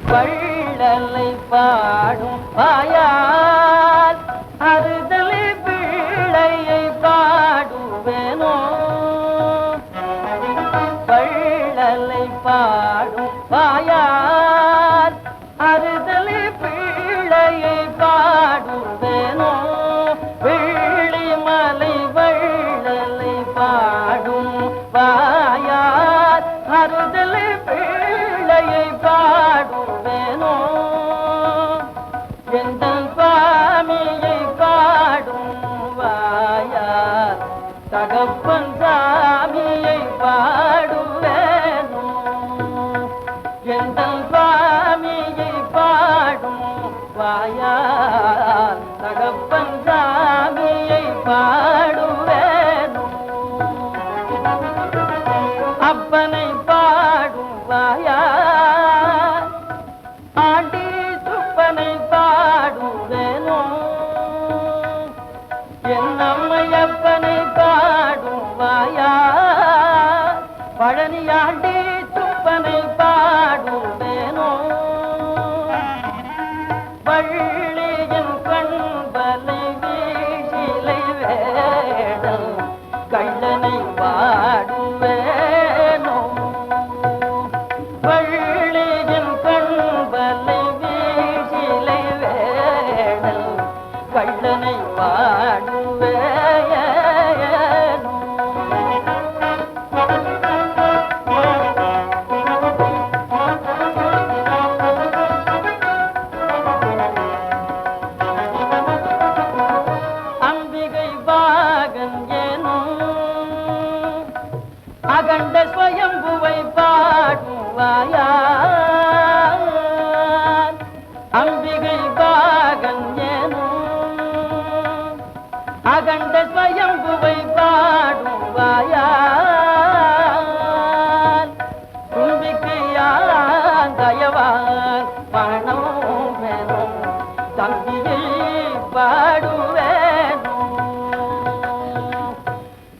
வள்ளலை பாடும் வாயால் அறுதலை பிள்ளையை பாடுவேனோ வள்ளலை பாடும் வாயால் அறுதலை பிள்ளையை பாடுவேனோ வெள்ளிமலை வள்ளலை பாடும் வாயால் அறுதலை பிள்ளையை பாடுவேனோ எந்த சுவாமியை பாடும் வாயால் தகப்பன் சாமியை பாடுவேனோ எந்த சுவாமியை பாடும் வாயால் தகப்பன் சாமியை பாடுவேனோ அப்பனை பாடும் வாயால் ஆண்டி சுப்பனை பாடுவேனோ என் அம்மையப்பனை பாடும் வாயால் பழனி ஆண்டி சுப்பனை பாடுவேனோ வள்ளியின் கண்பலை வீசிலை வேடம் கள்ளனை பாடுவேனோ வள்ளியின் கண்பலை வீசிலை வேடம் கள்ளனை பாடுவேனோ அம்பிகை பாகன் எனும் அகண்ட ஸ்வயம்புவை பாடுவாயால் அம்பிகை பாகன் எனும் அகண்ட ஸ்வயம்புவை பாடுவாயால் தும்பிக்கையான் தயவான் பணம் வேணும் தம்பியை பாடுவேனோ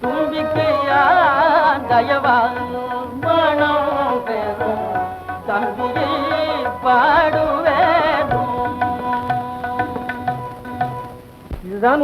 தும்பிக்கையான் தயவான்